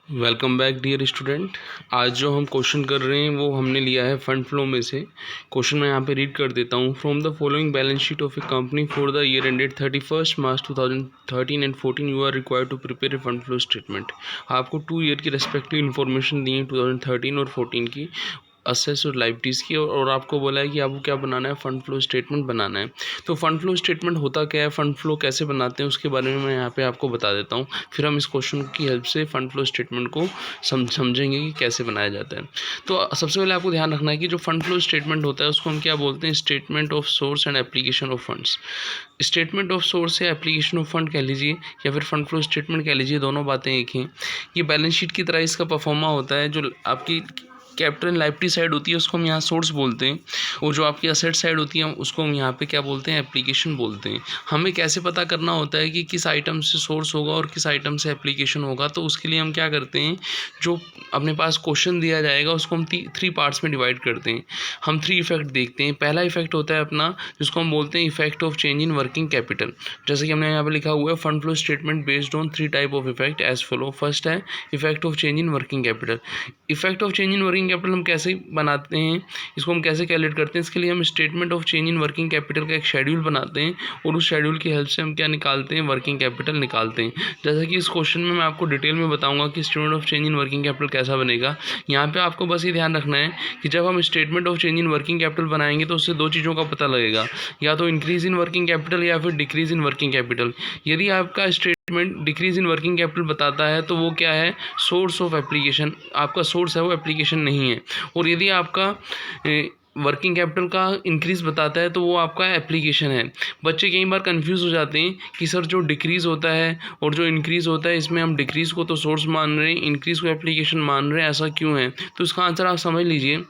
Welcome back dear student. आज जो हम क्वेश्चन कर रहे हैं वो हमने लिया है फंड फ्लो में से। क्वेश्चन मैं यहाँ पे रीड कर देता हूँ। From the following balance sheet of a company for the year ended 31 March 2013 and 14 you are required to prepare a fund flow statement. आपको 2 ईयर की रेस्पेक्टिव इन्फॉर्मेशन दी है 2013 और 14 की, असेस और लाइबिलिटीज़ की, और आपको बोला है कि आपको क्या बनाना है, फंड फ्लो स्टेटमेंट बनाना है। तो फंड फ्लो स्टेटमेंट होता क्या है, फंड फ्लो कैसे बनाते हैं, उसके बारे में मैं यहाँ पे आपको बता देता हूँ। फिर हम इस क्वेश्चन की हेल्प से फंड फ्लो स्टेटमेंट को समझेंगे कि कैसे बनाया जाता है। तो सबसे पहले आपको ध्यान रखना है कि जो फंड फ्लो स्टेटमेंट होता है उसको हम क्या बोलते हैं, statement of source and application of funds. Statement of source या एप्लीकेशन ऑफ फंड कह लीजिए या फिर फंड फ्लो स्टेटमेंट कह लीजिए, दोनों बातें एक हैं। ये बैलेंस शीट की तरह इसका परफॉर्मा होता है। जो आपकी कैपिटल एंड लायबिलिटी साइड होती है उसको हम यहाँ सोर्स बोलते हैं, और जो आपकी असेट साइड होती है उसको हम यहाँ पे क्या बोलते हैं, एप्लीकेशन बोलते हैं। हमें कैसे पता करना होता है कि किस आइटम से सोर्स होगा और किस आइटम से एप्लीकेशन होगा, तो उसके लिए हम क्या करते हैं, जो अपने पास क्वेश्चन दिया जाएगा उसको हम 3 पार्ट्स में डिवाइड करते हैं। हम 3 इफेक्ट देखते हैं। पहला इफेक्ट होता है अपना, जिसको हम बोलते हैं effect of change in working capital. जैसे कि हमने यहाँ पे लिखा हुआ है, fund flow statement based on 3 type of effect as follow. First है effect of change in working capital. Effect of change in working capital हम कैसे बनाते हैं, इसको हम कैसे कैलकुलेट करते हैं, इसके लिए हम statement of change in working capital का एक शेड्यूल बनाते हैं, और उस शेड्यूल की हेल्प से हम क्या निकालते हैं, वर्किंग कैपिटल निकालते हैं। जैसा कि इस क्वेश्चन में मैं आपको डिटेल में बताऊंगा कि statement of change in working capital कैसा बनेगा। यहाँ पे आपको बस ये ध्यान रखना है कि जब हम statement of change in working capital बनाएंगे तो उससे 2 चीज़ों का पता लगेगा, या तो इंक्रीज इन वर्किंग कैपिटल या फिर डिक्रीज इन वर्किंग कैपिटल। यदि आपका statement decrease in working capital बताता है तो वो क्या है, सोर्स ऑफ एप्लीकेशन, आपका सोर्स है वो एप्लीकेशन नहीं है। और यदि आपका वर्किंग कैपिटल का इंक्रीज़ बताता है तो वो आपका एप्लीकेशन है। बच्चे कई बार कंफ्यूज हो जाते हैं कि सर जो डिक्रीज़ होता है और जो इंक्रीज़ होता है, इसमें हम डिक्रीज़ को तो सोर्स मान रहे हैं, इंक्रीज़ को एप्लीकेशन मान रहे हैं, ऐसा क्यों है। तो इसका आंसर आप समझ लीजिए।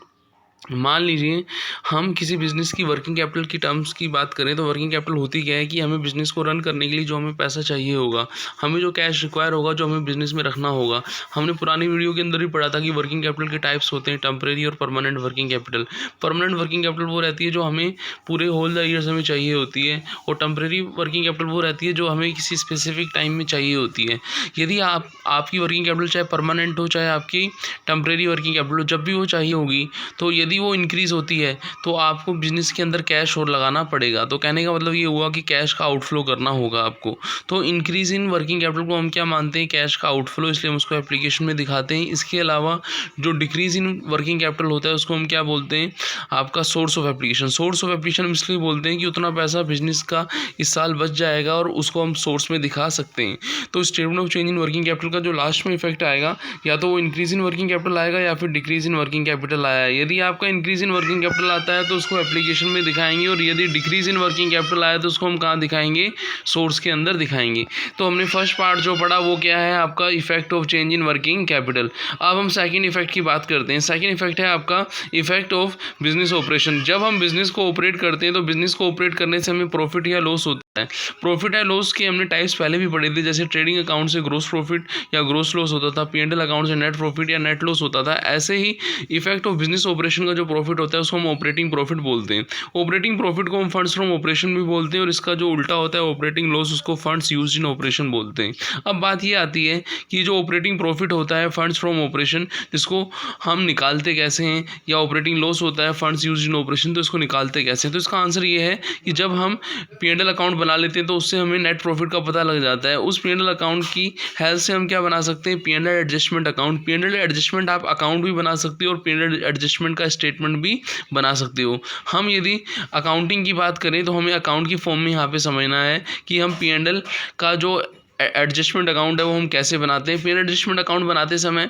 मान लीजिए हम किसी बिज़नेस की वर्किंग कैपिटल की टर्म्स की बात करें तो वर्किंग कैपिटल होती क्या है कि हमें बिज़नेस को रन करने के लिए जो हमें पैसा चाहिए होगा, हमें जो कैश रिक्वायर होगा, जो हमें बिज़नेस में रखना होगा। हमने पुरानी वीडियो के अंदर भी पढ़ा था कि वर्किंग कैपिटल के टाइप्स होते हैं, टेम्परेरी और permanent working capital. Permanent working capital वो रहती है जो हमें पूरे होल द ईयर्स हमें चाहिए होती है, और टेम्परेरी वर्किंग कैपिटल वो रहती है जो हमें किसी स्पेसिफिक टाइम में चाहिए होती है। यदि आपकी वर्किंग कैपिटल चाहे परमानेंट हो चाहे आपकी टेम्परेरी वर्किंग कैपिटल हो, जब भी वो चाहिए होगी, तो यदि वो इंक्रीज़ होती है तो आपको बिजनेस के अंदर कैश और लगाना पड़ेगा। तो कहने का मतलब ये हुआ कि कैश का आउटफ्लो करना होगा आपको। तो इंक्रीज़ इन वर्किंग कैपिटल को हम क्या मानते हैं, कैश का आउटफ्लो, इसलिए हम उसको एप्लीकेशन में दिखाते हैं। इसके अलावा जो डिक्रीज़ इन वर्किंग कैपिटल होता है उसको हम क्या बोलते हैं, आपका source of application. Source of application हम इसलिए बोलते हैं कि उतना पैसा बिजनेस का इस साल बच जाएगा और उसको हम सोर्स में दिखा सकते हैं। तो statement of change in working capital का जो लास्ट में इफेक्ट आएगा, या तो वो इंक्रीज़ इन वर्किंग कैपिटल आएगा या फिर डिक्रीज़ इन वर्किंग कैपिटल आया है। यदि आपका इंक्रीज़ इन वर्किंग कैपिटल आता है तो उसको एप्लीकेशन में दिखाएंगे, और यदि डिक्रीज़ इन वर्किंग कैपिटल आया तो उसको हम कहाँ दिखाएंगे, सोर्स के अंदर दिखाएंगे। तो हमने फर्स्ट पार्ट जो पढ़ा वो क्या है, आपका effect of change in working capital. अब हम सेकंड इफेक्ट की बात करते हैं। सेकंड इफेक्ट है आपका इफेक्ट ऑफ बिजनेस ऑपरेशन। जब हम बिजनेस को ऑपरेट करते हैं तो बिजनेस को ऑपरेट करने से हमें प्रॉफिट या लॉस होता है। प्रॉफिट या लॉस के हमने टाइप्स पहले भी पढ़े थे, जैसे ट्रेडिंग अकाउंट से ग्रोस प्रॉफिट या ग्रोस लॉस होता था, P&L अकाउंट से नेट प्रॉफिट या नेट लॉस होता था। ऐसे ही इफेक्ट ऑफ बिजनेस ऑपरेशन का जो प्रॉफिट होता है उसको हम ऑपरेटिंग प्रॉफिट बोलते हैं। ऑपरेटिंग प्रॉफिट को हम फंड्स फ्रॉम ऑपरेशन भी बोलते हैं, और इसका जो उल्टा होता है ऑपरेटिंग लॉस, उसको फंड्स यूज्ड इन ऑपरेशन बोलते हैं। अब बात ये आती है कि जो ऑपरेटिंग प्रॉफिट होता है फंड्स फ्रॉम ऑपरेशन, जिसको हम निकालते कैसे हैं, या ऑपरेटिंग लॉस होता है फंड्स यूज्ड इन ऑपरेशन, तो इसको निकालते कैसे हैं। तो इसका आंसर ये है कि जब हम P&L अकाउंट बना लेते हैं तो उससे हमें नेट प्रॉफिट का पता लग जाता है। उस P&L अकाउंट की हेल्प से हम क्या बना सकते हैं, P&L adjustment account. P&L adjustment आप अकाउंट भी बना सकते हो और P&L एडजस्टमेंट का स्टेटमेंट भी बना सकते हो। हम यदि अकाउंटिंग की बात करें तो हमें अकाउंट की फॉर्म में यहाँ पे समझना है कि हम P&L का जो एडजस्टमेंट अकाउंट है वो हम कैसे बनाते हैं। P&L एडजस्टमेंट अकाउंट बनाते समय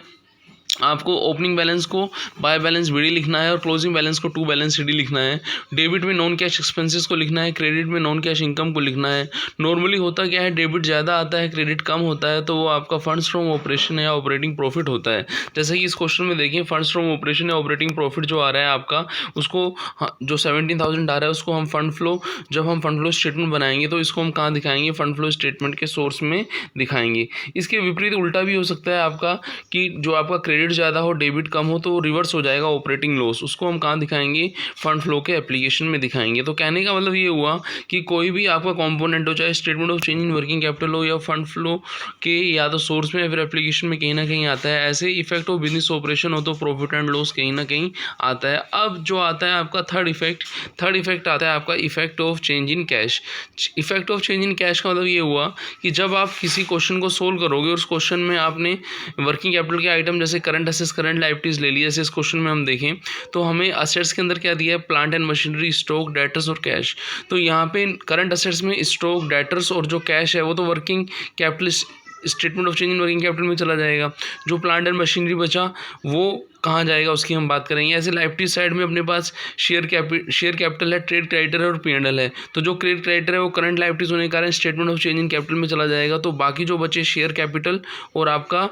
आपको ओपनिंग बैलेंस को बाय बैलेंस बीडी लिखना है और क्लोजिंग बैलेंस को टू बैलेंस सीडी लिखना है। डेबिट में नॉन कैश एक्सपेंसेस को लिखना है, क्रेडिट में नॉन कैश इनकम को लिखना है। नॉर्मली होता क्या है, डेबिट ज़्यादा आता है क्रेडिट कम होता है, तो वो आपका फंड्स फ्रॉम ऑपरेशन या ऑपरेटिंग प्रॉफिट होता है। जैसे कि इस क्वेश्चन में देखिए, फंड्स फ्रॉम ऑपरेशन या ऑपरेटिंग प्रॉफिट जो आ रहा है आपका, उसको जो 17,000 आ रहा है उसको हम फंड फ्लो, जब हम फंड फ्लो स्टेटमेंट बनाएंगे तो इसको हम कहाँ दिखाएंगे, फंड फ्लो स्टेटमेंट के सोर्स में दिखाएंगे। इसके विपरीत उल्टा भी हो सकता है आपका, कि जो आपका क्रेडिट क्रेडिट ज़्यादा हो, डेबिट कम हो, तो रिवर्स हो जाएगा ऑपरेटिंग लॉस। उसको हम कहाँ दिखाएंगे? फंड फ्लो के एप्लीकेशन में दिखाएंगे। तो कहने का मतलब ये हुआ कि कोई भी आपका कंपोनेंट हो, चाहे statement of change in working capital हो या फंड फ्लो के या तो सोर्स में या फिर एप्लीकेशन में कहीं ना कहीं आता है। ऐसे इफेक्ट ऑफ बिजनेस ऑपरेशन हो तो प्रॉफिट एंड लॉस कहीं ना कहीं आता है। अब जो आता है आपका थर्ड इफेक्ट आता है आपका effect of change in cash. Effect of change in cash का मतलब ये हुआ कि जब आप किसी क्वेश्चन को सोल्व करोगे और उस क्वेश्चन में आपने वर्किंग कैपिटल के आइटम जैसे करंट असेट्स, करंट लायबिलिटीज ले लिया, जैसे इस क्वेश्चन में हम देखें तो हमें असेट्स के अंदर क्या दिया है? Plant and machinery, stock, debtors और कैश। तो यहाँ पे करंट असेट्स में स्टॉक, डेटर्स और जो कैश है वो तो working capital statement of change in working capital में चला जाएगा। जो प्लांट एंड मशीनरी बचा वो कहाँ जाएगा उसकी हम बात करेंगे। ऐसे लायबिलिटी साइड में अपने पास शेयर कैपिटल है, ट्रेड क्रेडिटर है और P&L है। तो जो ट्रेड क्रेडिटर है वो करंट लायबिलिटीज होने के कारण statement of change in capital में चला जाएगा। तो बाकी जो बचे शेयर कैपिटल और आपका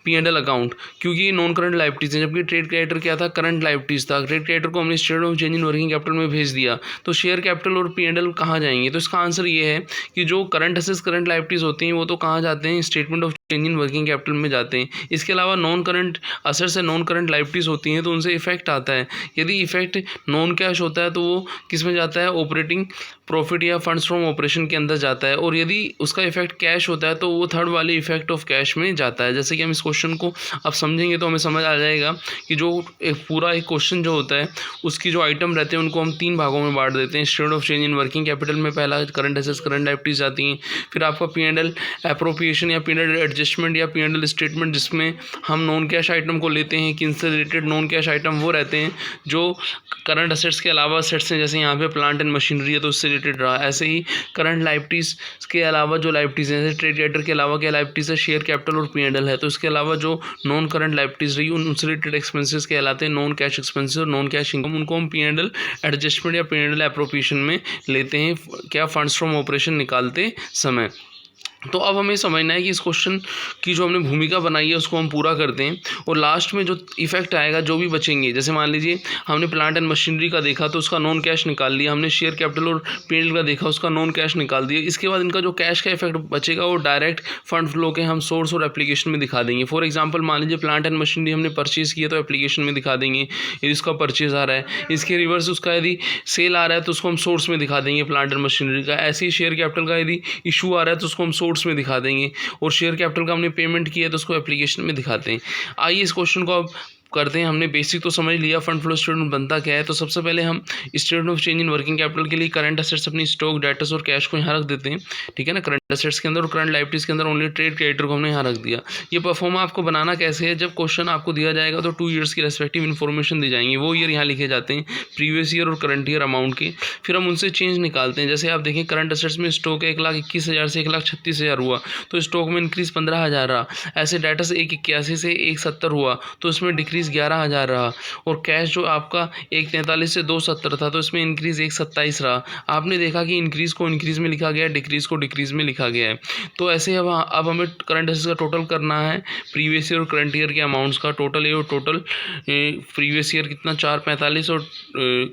P&L अकाउंट, क्योंकि नॉन करंट लायबिलिटीज है, जबकि ट्रेड क्रेडिटर क्या था? करंट लायबिलिटीज था। ट्रेड क्रेडिटर को हमने statement of change in working capital में भेज दिया। तो शेयर कैपिटल और P&L कहाँ जाएंगे? तो इसका आंसर ये है कि जो करंट असेट्स, करंट लायबिलिटीज होती हैं वो तो कहाँ जाते हैं? Statement of change in working capital में जाते हैं। इसके अलावा नॉन करंट असेट्स से नॉन करंट लायबिलिटीज होती हैं तो उनसे इफेक्ट आता है। यदि इफेक्ट नॉन कैश होता है तो वो किस में जाता है? ऑपरेटिंग प्रॉफिट या फंड्स फ्रॉम ऑपरेशन के अंदर जाता है। और यदि उसका इफेक्ट कैश होता है तो वो थर्ड वाले इफेक्ट ऑफ कैश में जाता है। जैसे कि हम इस क्वेश्चन को अब समझेंगे तो हमें समझ आ जाएगा कि जो एक पूरा एक क्वेश्चन जो होता है उसकी जो आइटम रहते हैं उनको हम 3 भागों में बांट देते हैं। Statement of change in working capital में पहला करंट असेट्स, करंट लायबिलिटीज आती हैं। फिर आपका P&L एप्रोप्रिएशन या P&L एडजस्टमेंट या P&L स्टेटमेंट, जिसमें हम नॉन कैश आइटम को लेते हैं। किनसे रिलेटेड नॉन कैश आइटम वो रहते हैं जो करंट असेट्स के अलावा असेट्स हैं, जैसे यहाँ पे प्लांट एंड मशीनरी है तो उससे रिलेटेड रहा। ऐसे ही करंट लायबिलिटीज के अलावा जो लायबिलिटीज हैं, जैसे ट्रेड क्रेडिटर के अलावा क्या लायबिलिटीज है? शेयर कैपिटल और P&L है। तो इसके अलावा जो नॉन करंट लायबिलिटीज रही उनसे रिलेटेड एक्सपेंसेस कहलाते हैं नॉन कैश एक्सपेंसेस और नॉन कैश इनकम। उनको हम P&L एडजस्टमेंट या P&L एप्रोप्रिएशन में लेते हैं क्या? फंड्स फ्रॉम ऑपरेशन निकालते समय। तो अब हमें समझना है कि इस क्वेश्चन की जो हमने भूमिका बनाई है उसको हम पूरा करते हैं और लास्ट में जो इफेक्ट आएगा जो भी बचेंगे, जैसे मान लीजिए हमने प्लांट एंड मशीनरी का देखा तो उसका नॉन कैश निकाल लिया, हमने शेयर कैपिटल और P&L का देखा उसका नॉन कैश निकाल दिया। इसके बाद इनका जो कैश का इफेक्ट बचेगा वो डायरेक्ट फंड फ्लो के हम सोर्स और एप्लीकेशन में दिखा देंगे। फॉर एग्जाम्पल मान लीजिए प्लांट एंड मशीनरी हमने परचेज किया तो एप्लीकेशन में दिखा देंगे यदि उसका परचेज आ रहा है। इसके रिवर्स उसका यदि सेल आ रहा है तो उसको हम सोर्स में दिखा देंगे प्लांट एंड मशीनरी का। ऐसे ही शेयर कैपिटल का यदि इशू आ रहा है तो उसको हम सोर्स में दिखा देंगे और शेयर कैपिटल का हमने पेमेंट किया तो उसको एप्लीकेशन में दिखाते हैं। आइए इस क्वेश्चन को अब करते हैं। हमने बेसिक तो समझ लिया फंड फ्लो स्टेटमेंट बनता क्या है। तो सबसे पहले हम statement of change in working capital के लिए करंट असेट्स अपनी स्टॉक, डेटर्स और कैश को यहाँ रख देते हैं, ठीक है ना। करंट असेट्स के अंदर और करंट लायबिलिटीज के अंदर ओनली ट्रेड क्रेडिटर को हमने यहाँ रख दिया। ये परफॉर्मा आपको बनाना कैसे है? जब क्वेश्चन आपको दिया जाएगा तो 2 ईयर्स की रेस्पेक्टिव इन्फॉर्मेशन दी जाएंगी। वो ईयर यहाँ लिखे जाते हैं, प्रीवियस ईयर और करंट ईयर अमाउंट के। फिर हम उनसे चेंज निकालते हैं। जैसे आप देखें करंट असेट्स में स्टॉक 1,21,000 से 1,36,000 हुआ तो स्टॉक में इंक्रीज 15,000 रहा। ऐसे डेटर्स 1,81 से 1,70 हुआ तो इसमें डिक्रीज 11,000 रहा। और कैश जो आपका 1,43 से 2,70 था तो इसमें इंक्रीज 1,27 रहा। आपने देखा कि इंक्रीज को इंक्रीज में लिखा गया है, डिक्रीज को डिक्रीज में लिखा गया है। तो ऐसे अब हमें करंट असेट्स का टोटल करना है, प्रीवियस ईयर और करंट ईयर के अमाउंट्स का टोटल है। और टोटल प्रीवियस ईयर कितना 445 और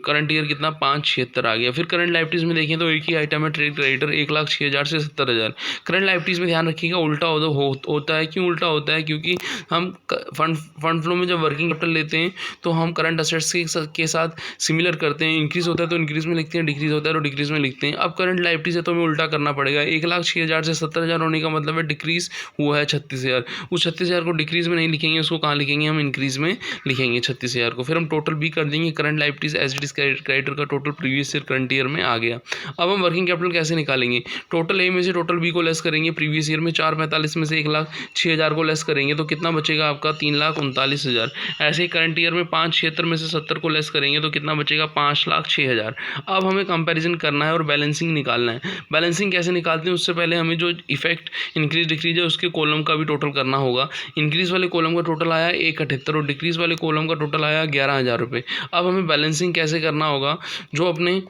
करंट ईयर कितना 576 आ गया। फिर करंट लायबिलिटीज में देखें तो एक ही आइटम है ट्रेड क्रेडिटर 1,06,000 से 70,000। करंट लायबिलिटीज में ध्यान रखिएगा उल्टा होता है। क्यों उल्टा होता है? क्योंकि हम फंड फ्लो में जब वर्किंग कैपिटल लेते हैं तो हम करंट असेट्स के साथ सिमिलर करते हैं। इंक्रीज होता है तो इंक्रीज में लिखते हैं, डिक्रीज होता है तो डिक्रीज में लिखते हैं। अब करंट लायबिलिटीज है तो हमें उल्टा करना पड़ेगा। 1,06,000 से 70,000 होने का मतलब है डिक्रीज हुआ है 36,000। उस 36,000 को डिक्रीज में नहीं लिखेंगे, उसको कहाँ लिखेंगे? हम इंक्रीज में लिखेंगे 36,000 को। फिर हम टोटल भी कर देंगे। Current liabilities as it is creditor का total previous year current year में आ गया। अब हम वर्किंग कैपिटल कैसे निकालेंगे? टोटल ए में से टोटल बी को लेस करेंगे। प्रीवियस ईयर में 445 में से 1,06,000 को लेस करेंगे तो कितना बचेगा आपका? 3,39,000। ऐसे ही करंट ईयर में 576 में से 70 को लेस करेंगे तो कितना बचेगा? 5,06,000। अब हमें कंपैरिजन करना है और बैलेंसिंग निकालना है। बैलेंसिंग कैसे निकालते हैं? उससे पहले हमें जो इफेक्ट इंक्रीज डिक्रीज है उसके कॉलम का भी टोटल करना होगा। इंक्रीज वाले कॉलम का टोटल आया 1,78 और डिक्रीज वाले कॉलम का टोटल आया 11,000 रुपये। अब हमें बैलेंसिंग कैसे करना होगा? जो अपने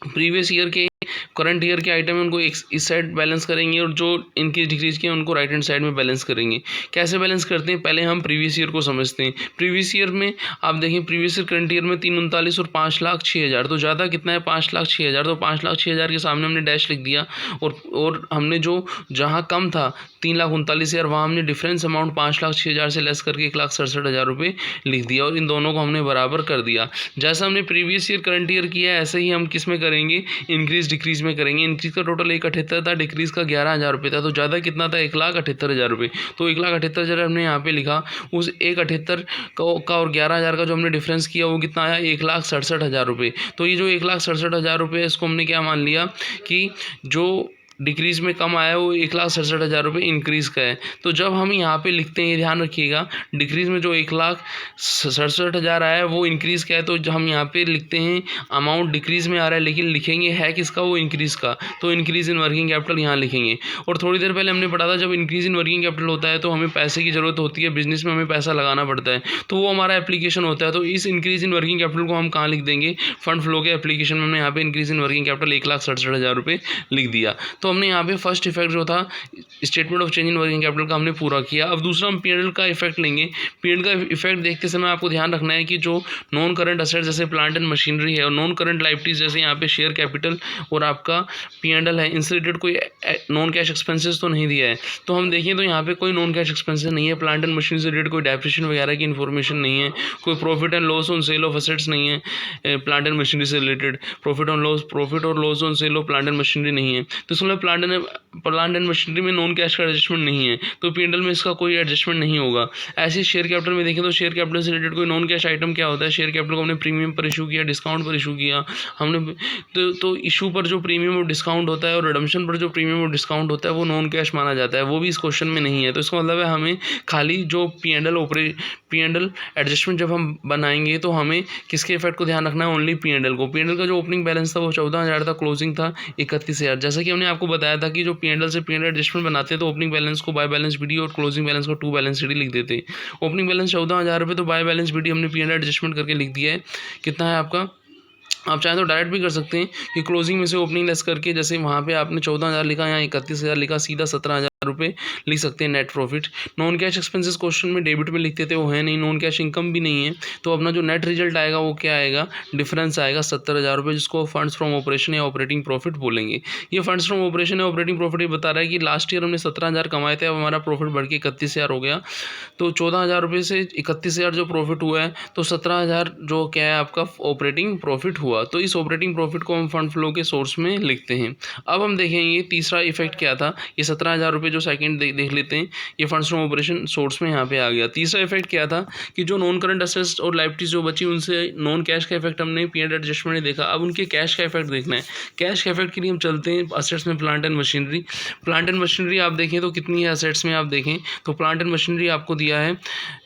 प्रीवियस ईयर के करंट ईयर के आइटम है उनको इस साइड बैलेंस करेंगे और जो इंक्रीज डिक्रीज के उनको राइट हैंड साइड में बैलेंस करेंगे। कैसे बैलेंस करते हैं, पहले हम प्रीवियस ईयर को समझते हैं। प्रीवियस ईयर में आप देखें, प्रीवियस ईयर करंट ईयर में 339 और 5,06,000, तो ज़्यादा कितना है 5,06,000, तो 5,06,000 के सामने हमने डैश लिख दिया और हमने जो जहाँ कम था 3,39,000 वहाँ हमने डिफरेंस अमाउंट 5,06,000 से लेस करके 1,67,000 रुपये लिख दिया और इन दोनों को हमने बराबर कर दिया। जैसा हमने प्रीवियस ईयर करंट ईयर किया है ऐसे ही हम किस में करेंगे, इंक्रीज डिक्रीज में करेंगे। इंक्रीज का टोटल 1,78 था, डिक्रीज का 11,000 रुपये था, तो ज़्यादा कितना था 1,78,000 रुपये, तो 1,78,000 हमने यहाँ पे लिखा। उस 1,78,000 का और 11,000 का जो हमने डिफरेंस किया वो कितना आया 1,67,000 रुपये। तो ये जो 1,67,000 रुपये इसको हमने क्या मान लिया कि जो डिक्रीज में कम आया वो 1,67,000 रुपये इंक्रीज़ का है। तो जब हम यहाँ पे लिखते हैं, ध्यान रखिएगा, डिक्रीज में जो 1,67,000 आया है वो इंक्रीज़ का है, तो हम यहाँ पे लिखते हैं अमाउंट डिक्रीज में आ रहा है लेकिन लिखेंगे है किसका, वो इंक्रीज़ का, तो इंक्रीज़ इन वर्किंग कैपिटल यहाँ लिखेंगे। और थोड़ी देर पहले हमने पढ़ा था जब इंक्रीज़ इन वर्किंग कैपिटल होता है तो हमें पैसे की ज़रूरत होती है, बिजनेस में हमें पैसा लगाना पड़ता है, तो वो हमारा एप्लीकेशन होता है। तो इस इंक्रीज़ इन वर्किंग कैपिटल को हम कहाँ लिख देंगे, फंड फ्लो के एप्लीकेशन में हमने यहाँ पे इंक्रीज़ इन वर्किंग कैपिटल 1,67,000 रुपये लिख दिया। तो हमने यहाँ पे फर्स्ट इफेक्ट जो था statement of change in working capital का हमने पूरा किया। अब दूसरा हम पीएनएल का इफेक्ट लेंगे। पीएनएल का इफेक्ट देखते समय आपको ध्यान रखना है कि जो नॉन करंट असेट्स जैसे प्लांट एंड मशीनरी है और नॉन करंट लायबिलिटीज जैसे यहाँ पे शेयर कैपिटल और आपका पीएनएल है, इनसे रिलेटेड कोई नॉन कैश एक्सपेंसेस तो नहीं दिया है। तो हम देखें तो यहाँ पे कोई नॉन कैश एक्सपेंसेस नहीं है, प्लांट एंड मशीनरी से रिलेटेड कोई डेप्रिसिएशन वगैरह की इन्फॉर्मेशन नहीं है, कोई profit and loss on sale of assets नहीं है प्लांट एंड मशीनरी से रिलेटेड, प्रॉफिट और loss on sale of plant and machinery नहीं है। तो इसमें प्लांट एंड मशीनरी में नॉन कैश का एडजस्टमेंट नहीं है, तो पीएनएल में इसका कोई एडजस्टमेंट नहीं होगा। ऐसे शेयर कैपिटल में देखें तो शेयर कैपिटल से रिलेटेड कोई नॉन कैश आइटम क्या होता है, शेयर कैपिटल को हमने प्रीमियम पर इशू किया, डिस्काउंट पर इशू किया हमने, तो इशू पर जो प्रीमियम और डिस्काउंट होता है और रिडम्पशन पर जो प्रीमियम और डिस्काउंट होता है वो नॉन कैश माना जाता है, वो भी इस क्वेश्चन में नहीं है। तो इसका मतलब है हमें खाली जो पीएनएल एडजस्टमेंट जब हम बनाएंगे तो हमें किसके इफेक्ट को ध्यान रखना है, ओनली पीएनएल को। पीएनएल का जो ओपनिंग बैलेंस था वो 14,000 था, क्लोजिंग था 31,000। जैसा कि हमने आपको बताया था कि जो पीएनएल से पीएनएल एडजस्टमेंट बनाते हैं तो ओपनिंग बैलेंस को बाय बैलेंस बीडी और क्लोजिंग बैलेंस को टू बैलेंस सीडी लिख देते हैं। ओपनिंग बैलेंस 14,000 रुपये, तो बाय बैलेंस बीडी हमने पीएनएल एडजस्टमेंट करके लिख दिया है। कितना है आपका, आप चाहें तो डायरेक्ट भी कर सकते हैं कि क्लोजिंग में से ओपनिंग लेस करके, जैसे वहाँ पे आपने 14,000 लिखा, यहाँ 31,000 लिखा, सीधा 17,000 रुपये लिख सकते हैं net profit. Non cash expenses question में डेबिट में लिखते थे, वो है नहीं, नॉन कैश इनकम भी नहीं है, तो अपना जो नेट रिजल्ट आएगा वो क्या आएगा, डिफरेंस आएगा 70,000 रुपये, जिसको फंड्स फ्रॉम ऑपरेशन या ऑपरेटिंग प्रॉफिट बोलेंगे। ये फंड्स फ्रॉम ऑपरेशन या ऑपरेटिंग प्रॉफिट ये बता रहा है कि लास्ट ईयर हमने 17,000 कमाए थे, अब हमारा प्रॉफिट बढ़ के 31,000 हो गया, तो 14,000 रुपये से 31,000 जो प्रॉफिट हुआ है तो 17,000 जो क्या है आपका ऑपरेटिंग प्रॉफिट हुआ। तो इस ऑपरेटिंग प्रॉफिट को हम फंड फ्लो के सोर्स में लिखते हैं। अब हम देखेंगे तीसरा इफेक्ट क्या था, ये 17,000 रुपये जो सेकंड देख लेते हैं, ये फंड्स फ्रॉम ऑपरेशन सोर्स में यहाँ पे आ गया। तीसरा इफेक्ट क्या था कि जो नॉन करंट असेट्स और लायबिलिटीज जो बची उनसे नॉन कैश का इफेक्ट हमने पीएनएल एडजस्टमेंट ने देखा, अब उनके कैश का इफेक्ट देखना है। कैश का इफेक्ट के लिए हम चलते हैं असेट्स में plant and machinery. Plant and machinery आप देखें तो कितनी है असेट्स में, आप देखें तो प्लांट एंड मशीनरी आपको दिया है,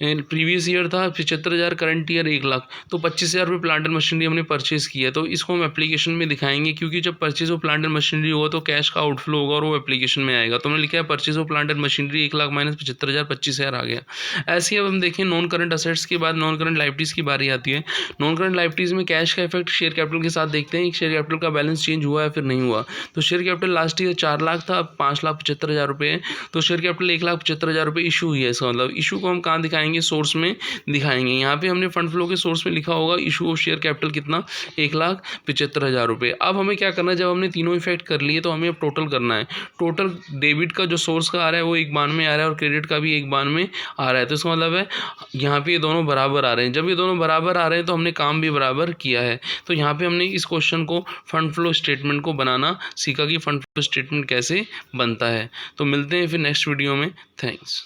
प्रीवियस ईयर था 75,000, करंट ईयर 1,00,000, तो 25,000 रुपये प्लांट एंड मशीनरी हमने परचेज किया। तो इसको हम एप्लीकेशन में दिखाएंगे, क्योंकि जब purchase of plant and machinery होगा तो कैश का आउटफ्लो होगा और वो एप्लीकेशन में आएगा। तो हमने लिखा है purchase of plant and machinery 1,00,000 minus 75,000, 25,000 आ गया। ऐसे ही अब हम देखें नॉन करंट असेट्स के बाद नॉन करंट लायबिलिटीज की बारी आती है। नॉन करंट लायबिलिटीज में कैश का इफेक्ट शेयर कैपिटल के साथ देखते हैं, शेयर कैपिटल का बैलेंस चेंज हुआ है फिर नहीं हुआ। तो शेयर कैपिटल लास्ट ईयर 4,00,000 था, अब 5,75,000 रुपये है, तो शेयर कैपिटल 1,75,000 रुपये इशू हुई है। इसका मतलब इशू को हम कहाँ दिखाएंगे, सोर्स में दिखाएंगे। यहाँ पे हमने फंड फ्लो के सोर्स में लिखा होगा इशू ऑफ शेयर कैपिटल कितना, 1,75,000 रुपये। अब हमें क्या करना है, जब हमने तीनों इफेक्ट कर लिए तो हमें अब टोटल करना है। टोटल डेबिट का जो सोर्स का आ रहा है वो एक बार में आ रहा है और क्रेडिट का भी एक बार में आ रहा है, तो इसका मतलब है यहाँ पे ये दोनों बराबर आ रहे हैं। जब ये दोनों बराबर आ रहे हैं तो हमने काम भी बराबर किया है। तो यहाँ पे हमने इस क्वेश्चन को फंड फ्लो स्टेटमेंट को बनाना सीखा कि फंड फ्लो स्टेटमेंट कैसे बनता है। तो मिलते हैं फिर नेक्स्ट वीडियो में। थैंक्स।